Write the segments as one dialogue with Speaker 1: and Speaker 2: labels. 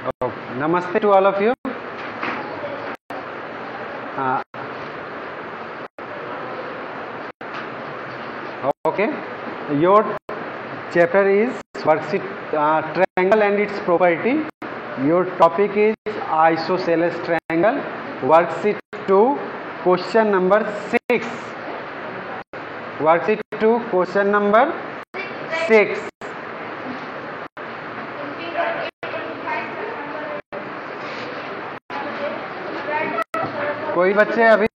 Speaker 1: Okay. Namaste to all of you. Okay. Your chapter is worksheet triangle and its property. Your topic is isosceles triangle. Worksheet 2, question number 6. Worksheet 2, question number 6. कोई बच्चे अभी,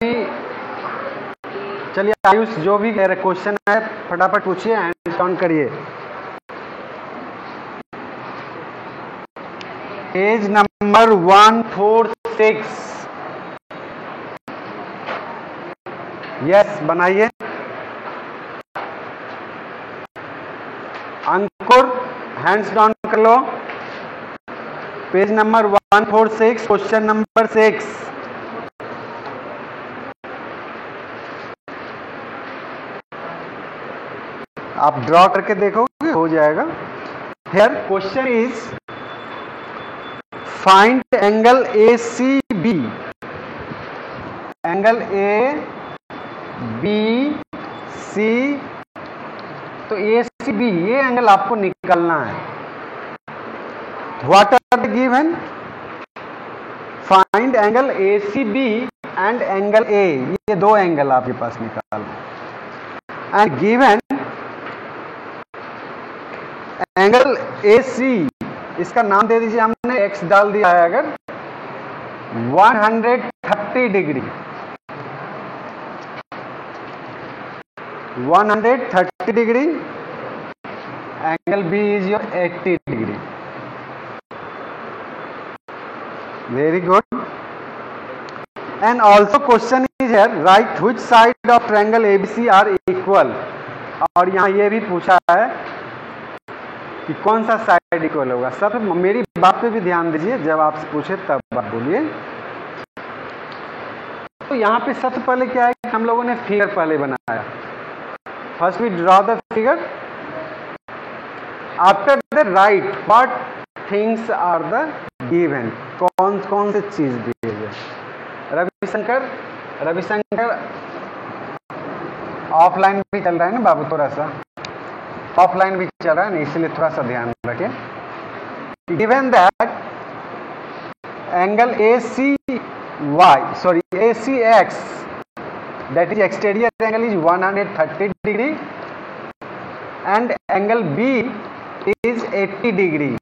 Speaker 1: चलिए आयुष जो भी question है फटाफट पूछिए, हैंड्स ऑन करिए। Page number 146। यस, बनाइए। अंकुर हैंड्स डाउन कर लो। Page number 146, question number 6। आप ड्रॉ करके देखोगे, हो जाएगा। Here question is find angle ACB। Angle ABC, तो ACB ये एंगल आपको निकालना है। What are the given? Find angle ACB and angle A, ये दो एंगल आपके पास निकालना। एंड गिवन एंगल AC, इसका नाम दे दीजिए, हमने x डाल दिया है। अगर 130 degree, 130 degree, angle B is your 80 degree. Very good. And also question is here, right which side of triangle ABC are equal. और यहां ये भी पूछा है कि कौन सा साइड इक्वल होगा। सब मेरी बात पे भी ध्यान दीजिए, जब आपसे पूछे तब बात बोलिए। तो यहाँ पे सबसे पहले क्या है कि हम लोगों ने फिगर पहले बनाया। First we draw the figure. After the write what things are the given, कौन कौन से चीज दिए गए। रविशंकर ऑफलाइन भी चल रहा है ना बाबू, थोड़ा सा ऑफलाइन भी चल रहा है ना, इसलिए थोड़ा सा ध्यान रखें। Given that angle ACX, that is exterior angle is 130 degree and angle B is 80 degree.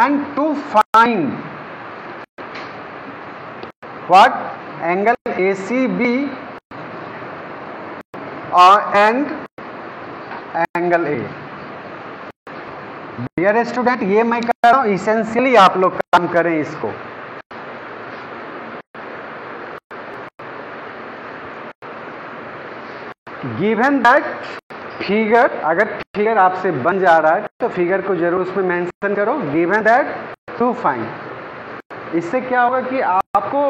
Speaker 1: And to find what angle ACB and angle A। Dear student, ये मैं कर रहा हूं, इसेंशियली आप लोग काम करें इसको। गिवन दैट फिगर, अगर फिगर आपसे बन जा रहा है तो फिगर को जरूर उसमें मेंशन करो। Given that to find. इससे क्या होगा कि आपको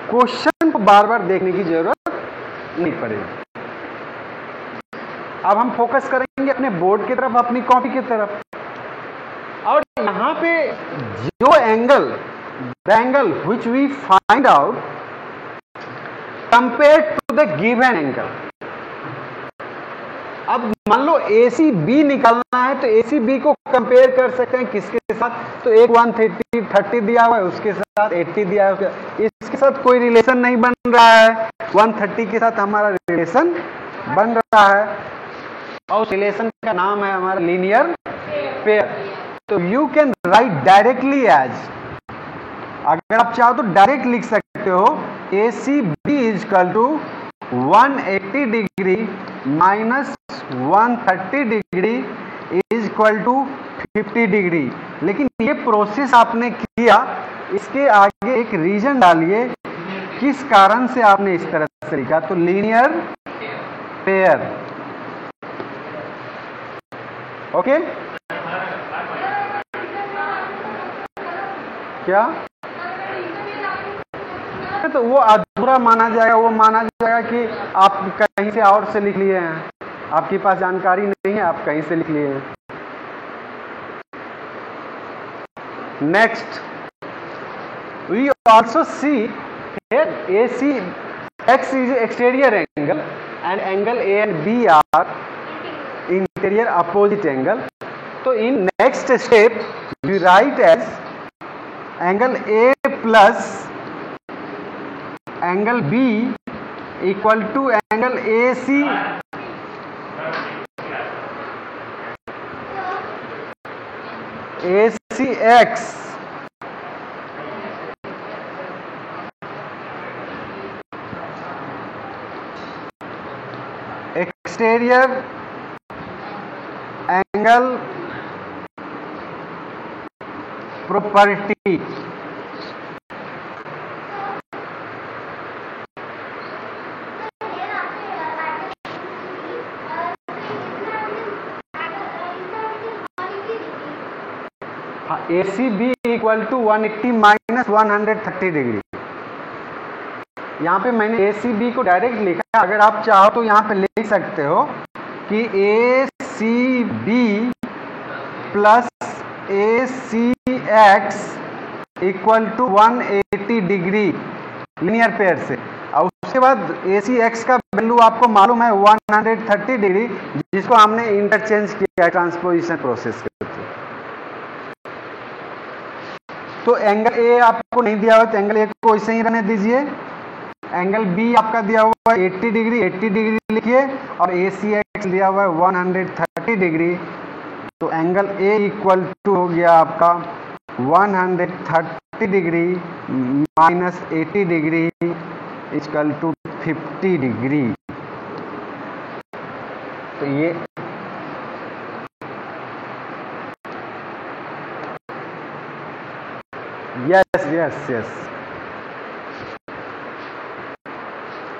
Speaker 1: क्वेश्चन को बार बार देखने की जरूरत नहीं पड़ेगी। अब हम फोकस करेंगे अपने बोर्ड की तरफ, अपनी कॉपी की तरफ। और यहां पे जो angle, the angle which we find out compare to the given angle. अब मान लो ACB निकालना है, तो ACB को कंपेयर कर सकते हैं किसके साथ? तो एक 130 दिया हुआ है, उसके साथ 80 दिया है, इसके साथ कोई रिलेशन नहीं बन रहा है। 130 के साथ हमारा रिलेशन बन रहा है और उस रिलेशन का नाम है हमारा लीनियर पेयर। तो you can write directly as, अगर आप चाहो तो डायरेक्ट लिख सकते हो, ACB is equal to 180 degree minus 130 degree is equal to 50 degree. लेकिन ये प्रोसेस आपने किया, इसके आगे एक रीजन डालिए किस कारण से आपने इस तरह से लिखा। तो लीनियर पेयर। ओके क्या? तो वो अधूरा माना जाएगा, वो माना जाएगा कि आप कहीं से और से लिख लिए हैं, आपके पास जानकारी नहीं है, आप कहीं से लिख लिए हैं। Next, we also see here AC X is exterior angle and angle A and B are interior opposite angle. So in next step we write as angle A plus angle B equal to angle AC ACX exterior angle property. ACB equal to 180 minus 130 degree. यहाँ पे मैंने ACB को direct लिखा, अगर आप चाहो तो यहाँ पे लिख सकते हो कि ACB plus ACX equal to 180 degree linear pair से, और उसके बाद ACX का वैल्यू आपको मालूम है 130 डिग्री, जिसको हमने इंटरचेंज किया है ट्रांसपोजिशन प्रोसेस के थ्रू। तो एंगल A आपको नहीं दिया हुआ तो एंगल A को ऐसे ही रहने दीजिए। एंगल B आपका दिया हुआ है 80 डिग्री लिखिए, और ACX दिया हुआ है 130 डिग्री। तो एंगल A इक्वल टू हो गया आपका 130 degree minus 80 degree equal to 50 degree. तो ये यस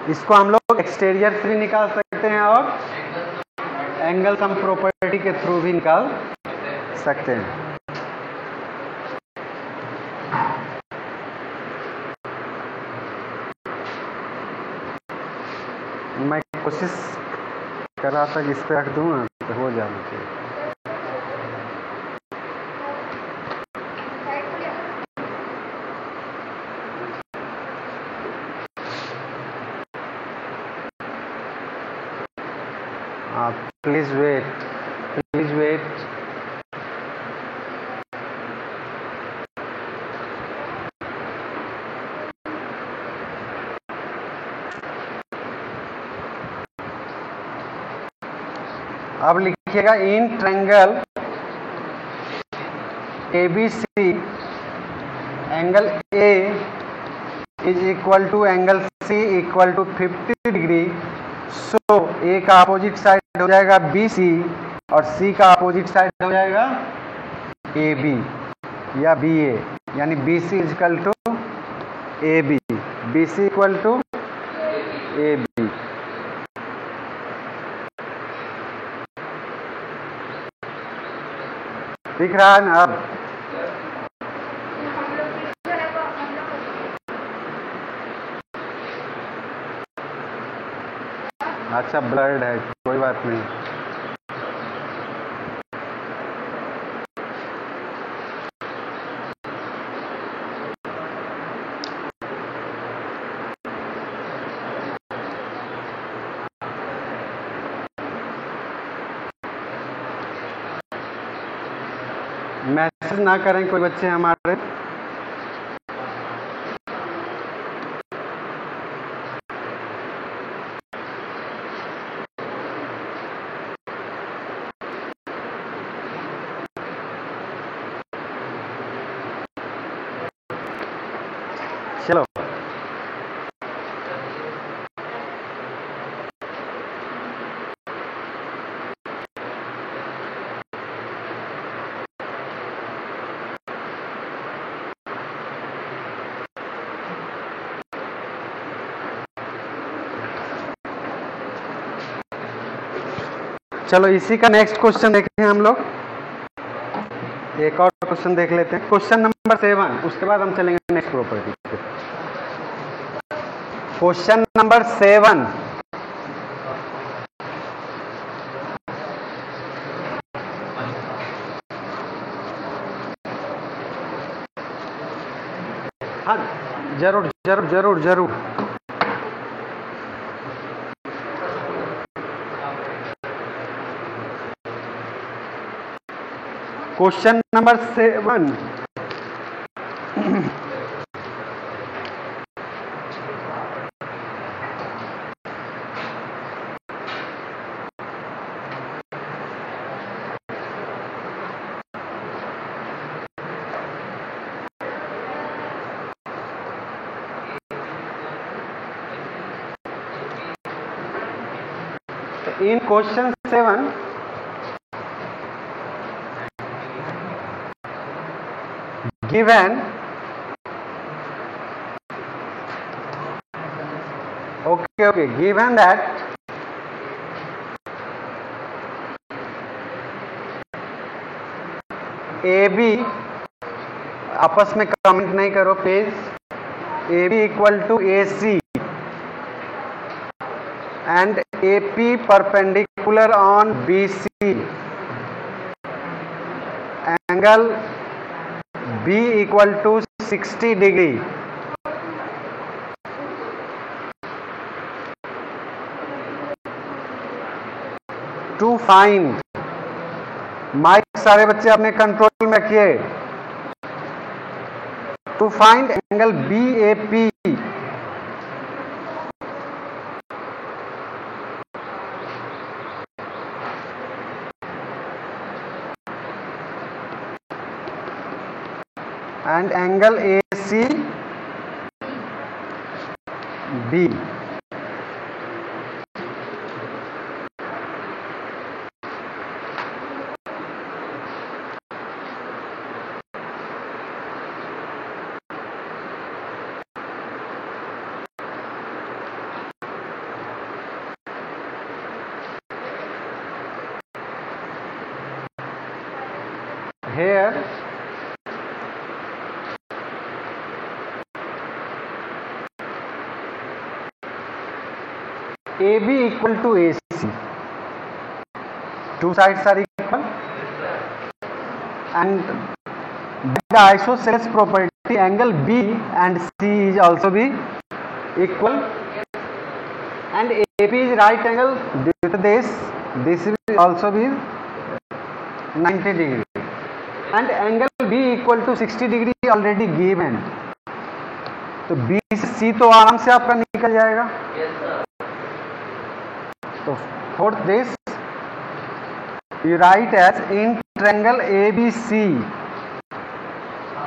Speaker 1: इसको हम लोग एक्सटीरियर से भी निकाल सकते हैं और एंगल सम प्रॉपर्टी के थ्रू भी निकाल सकते हैं। मैं कोशिश कर रहा था कि इस पे रख दूँ तो हो जाना चाहिए। Please wait. अब लिखिएगा in triangle ABC angle A is equal to angle C equal to 50 degree. So A का अपोजिट साइड हो जाएगा BC और C का अपोजिट साइड हो जाएगा AB या BA, यानी BC is equal to AB, BC equal to AB। दिख रहा है ना अब? अच्छा ब्लर्ड है, कोई बात नहीं। मैसेज ना करें कोई बच्चे हमारे। चलो चलो इसी का नेक्स्ट क्वेश्चन देखें हम लोग। एक और क्वेश्चन देख लेते हैं, क्वेश्चन नंबर 7। उसके बाद हम चलेंगे नेक्स्ट प्रॉपर्टी पे। क्वेश्चन नंबर 7, हाँ, जरूर जरूर जरूर जरूर। Question number 7। In question 7, given given that AB, आपस में कमेंट नहीं करो page, AB equal to AC and AP perpendicular on BC, angle B equal to 60 degree. To find, mic सारे बच्चे अपने कंट्रोल में रखिए। To find angle BAP, and angle ACB. Here AB equal to AC, two sides are equal, and the isosceles property angle B and C is also be equal, and AP is right angle due to this will also be 90 degree, and angle B equal to 60 degree already given, तो B से C तो आराम से आपका निकल जाएगा। तो for this you write as in triangle ABC,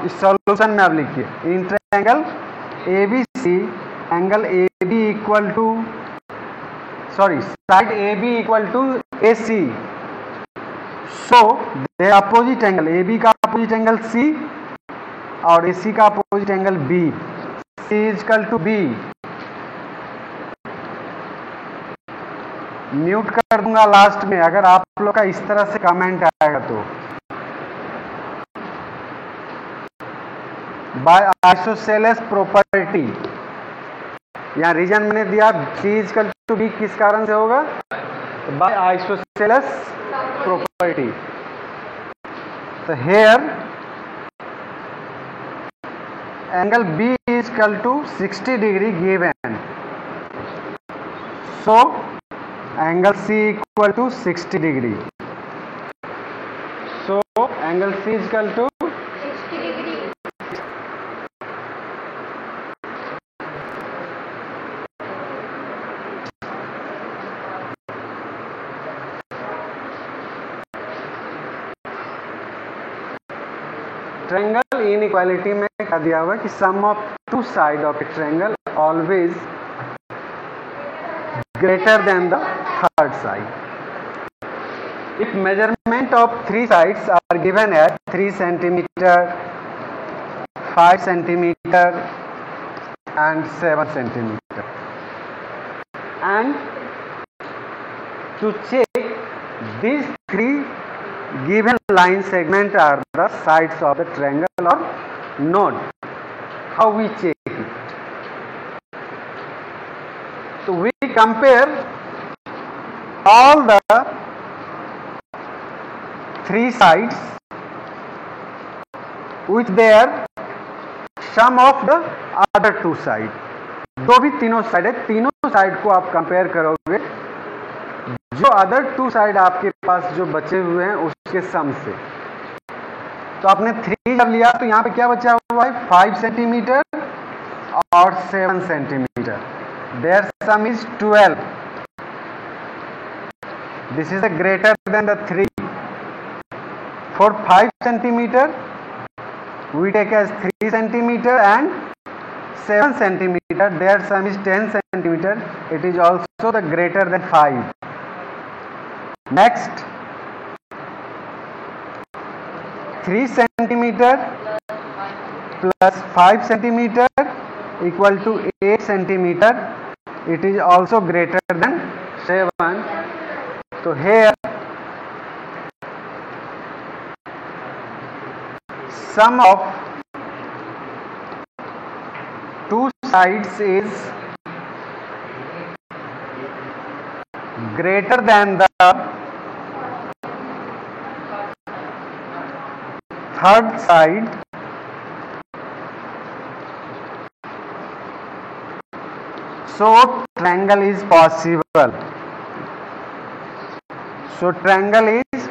Speaker 1: इस सॉल्यूशन में आप लिखिए in triangle ABC angle AB equal to side AB equal to AC, so the opposite angle AB का अपोजिट एंगल C और AC का opposite angle B, C is equal to B। Mute कर दूंगा last में अगर आप लोग का इस तरह से कमेंट आएगा तो। बाय आइसोसेलेस प्रॉपर्टी, यहाँ रीजन मैंने दिया C इक्वल टू B, किस कारण से होगा? By isosceles property. तो here angle B is equal to 60 degree given, so angle C equal to 60 degree. So angle C is equal to
Speaker 2: 60 degree.
Speaker 1: Triangle inequality में क्या दिया हुआ है कि sum of two side of a triangle always greater than the third side. If measurement of three sides are given at 3 centimeter, 5 centimeter and 7 centimeter, and to check these three given line segment are the sides of the triangle or not, how we check it? So we compare all the three sides with their sum of the other two side, जो भी तीनों side है, तीनों side को आप compare करोगे जो other two side आपके पास जो बचे हुए हैं उसके सम से। तो आपने 3 जब लिया तो यहाँ पे क्या बचा हुआ है, 5 सेंटीमीटर और 7 centimetre, their sum is 12, this is greater than the 3। For 5 centimetre we take as 3 centimeter and 7 centimeter, their sum is 10 centimeter, it is also the greater than 5. Next, 3 centimeter plus 5 centimeter equal to 8 centimeter, it is also greater than 7. So here sum of two sides is greater than the third side, so triangle is possible. So triangle is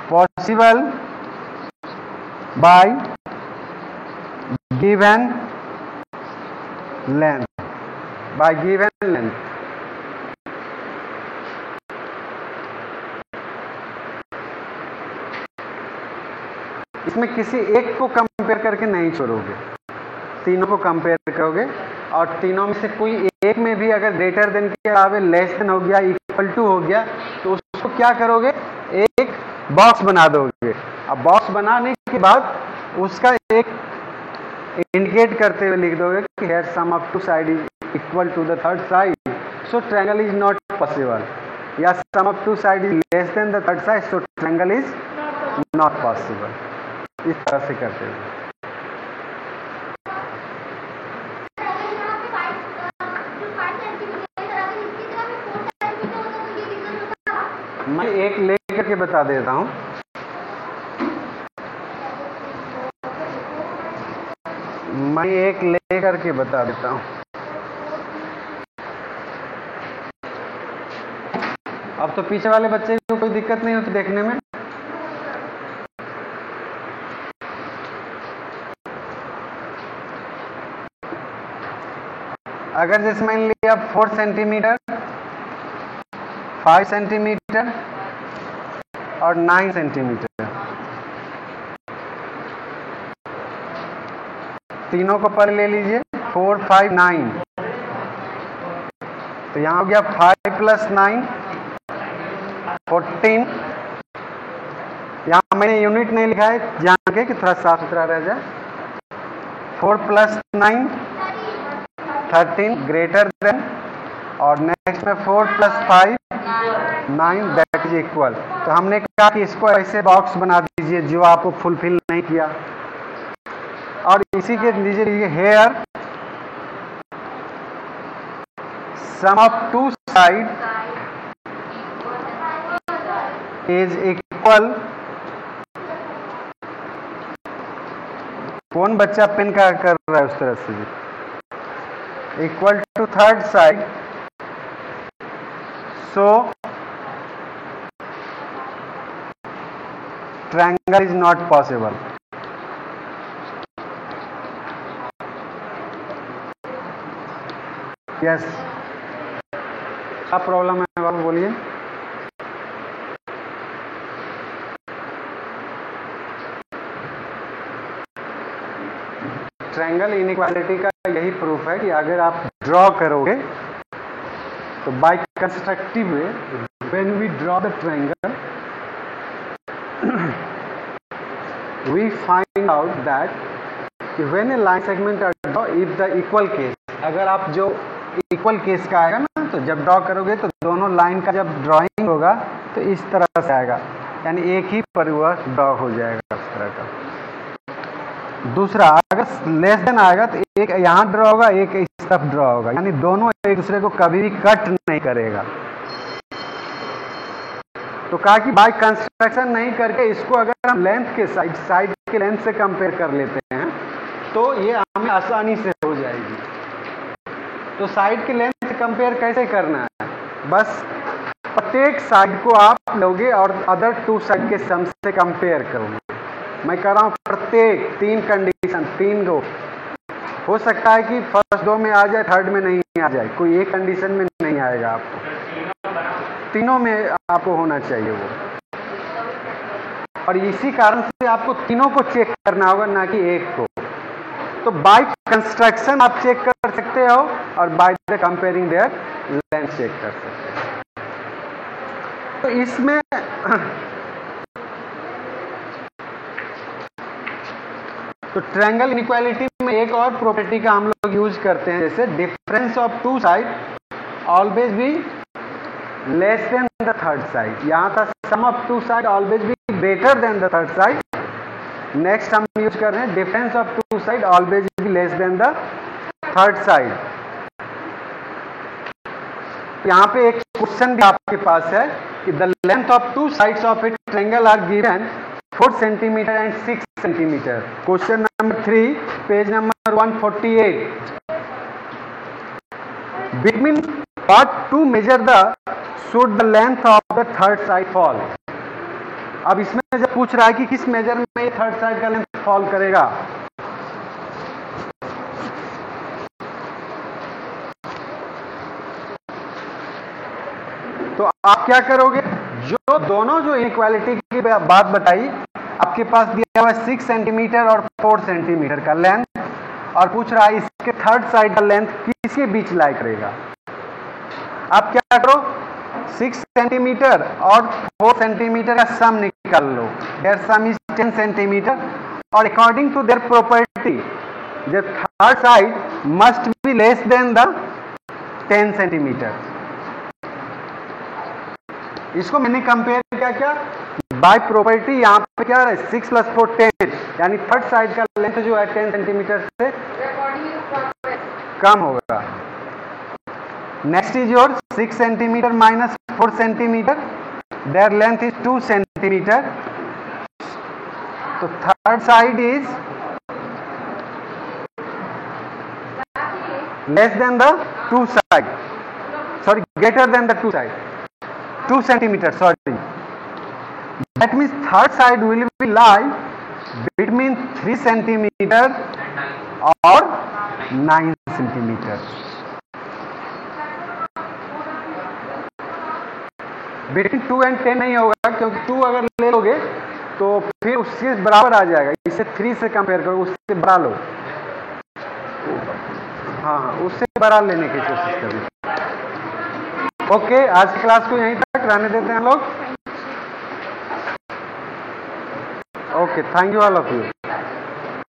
Speaker 1: possible by given length, by given length. इसमें किसी एक को compare करके नहीं छोड़ोगे, तीनों को compare करोगे और तीनों में से कोई एक में भी अगर ग्रेटर देन के अलावा लेस देन हो गया, इक्वल टू हो गया, तो उसको क्या करोगे, एक बॉक्स बना दोगे। अब बॉक्स बनाने के बाद उसका एक इंडिकेट करते हुए लिख दोगे कि here sum of two side is equal to the third side, so triangle is not possible, या sum of two side is less than the third side, so triangle is not possible. इस तरह से करते हुए मैं एक लेकर के बता देता हूं। मैं एक लेकर के बता देता हूं। अब तो पीछे वाले बच्चे को कोई दिक्कत नहीं होती देखने में। अगर जैसे मान लिया 4 सेंटीमीटर, 5 सेंटीमीटर और 9 सेंटीमीटर, तीनों को पर ले लीजिए, 4, 5, 9। तो यहां हो गया 5 + 9 14। यहां मैंने यूनिट नहीं लिखा है जान के कि थोड़ा साफ सुथरा रह जाए। 4 + 9 13 ग्रेटर देन, और नेक्स्ट में 4 + 5 9 दैट इज इक्वल। तो हमने कहा कि इसको ऐसे बॉक्स बना दीजिए जो आपको फुलफिल नहीं किया, और इसी के लीजिए here sum of two side is equal. कौन बच्चा पेन का कर रहा है उस तरह से जी, equal to third side, so triangle is not possible. Yes, क्या प्रॉब्लम है बाबू बोलिए। ट्रायंगल इनइक्वालिटी का यही प्रूफ है कि अगर आप ड्रॉ करोगे तो by constructive way, when we draw the triangle we find out that when a line segment are draw, if the equal case, अगर आप जो इक्वल केस का आएगा ना, तो जब ड्रॉ करोगे तो दोनों लाइन का जब ड्राइंग होगा तो इस तरह से आएगा, यानी एक ही पर वह ड्रॉ हो जाएगा इस तरह का। दूसरा, अगर लेस देन आएगा तो एक यहाँ ड्रॉ होगा, एक इस तरफ ड्रॉ होगा, यानी दोनों एक दूसरे को कभी भी कट नहीं करेगा। तो कहा कि बाय कंस्ट्रक्शन नहीं करके इसको अगर हम लेंथ के साइड के लेंथ से कंपेयर कर लेते हैं तो ये हमें आसानी से हो जाएगी। तो साइड के लेंथ से कंपेयर कैसे करना है, बस प्रत्येक साइड को आप लोगे और अदर टू साइड के सम से कंपेयर करोगे। मैं कर रहा हूँ प्रत्येक 3 कंडीशन, 3 रो, हो सकता है कि फर्स्ट 2 में आ जाए, थर्ड में नहीं आ जाए, कोई एक कंडीशन में नहीं आएगा आपको, तीनों में आपको होना चाहिए वो। और इसी कारण से आपको तीनों को चेक करना होगा, ना कि एक को। तो बाय कंस्ट्रक्शन आप चेक कर सकते हो और by the comparing their length check कर सकते हो। तो इसमें तो ट्रायंगल इनइक्वालिटी में एक और प्रॉपर्टी का हम लोग यूज करते हैं, जैसे difference of two side always be less than the third side. यहां था sum of two side always be greater than the third side. Next हम यूज कर रहे हैं difference of two side always be less than the third side. यहां पे एक question भी आपके पास है कि the length of two sides of a triangle are given 4 centimetre and 6 centimetre. Question number 3, page number 148। Between what to measure the should the length of the third side fall. अब इसमें जब पूछ रहा है कि किस मेजर में third side का लेंथ फॉल करेगा, तो आप क्या करोगे, जो दोनों जो इनइक्वालिटी की बात बताई, आपके पास दिया हुआ 6 सेंटीमीटर और 4 सेंटीमीटर का लेंथ, और पूछ रहा है इसके थर्ड साइड का लेंथ किसके बीच लाई करेगा। आप क्या करो, 6 सेंटीमीटर और 4 सेंटीमीटर का सम निकाल लो। देयर सम इज 10 सेंटीमीटर, और according to their property the third side must be less than the 10 centimetre. इसको मैंने कंपेयर किया क्या, बाय प्रॉपर्टी। यहां पे क्या है, 6 + 4 10, यानी थर्ड साइड का लेंथ जो है 10 सेंटीमीटर से कम होगा। Next is your 6 centimetre minus 4 centimetre, there length is 2 centimetre. तो third side is less than the two side, sorry greater than the two side, 2 centimeter, sorry. That means third side will be lie between 3 centimeter or 9 centimeter. Between 2 and 10 नहीं होगा, क्योंकि 2 अगर ले लोगे तो फिर उसके बराबर आ जाएगा। इसे 3 से कंपेयर करो, उससे बड़ा लो। हाँ, उससे बड़ा लेने की कोशिश करो। ओके, आज की क्लास को यहीं तक रहने देते हैं हम लोग। Okay, thank you all of you.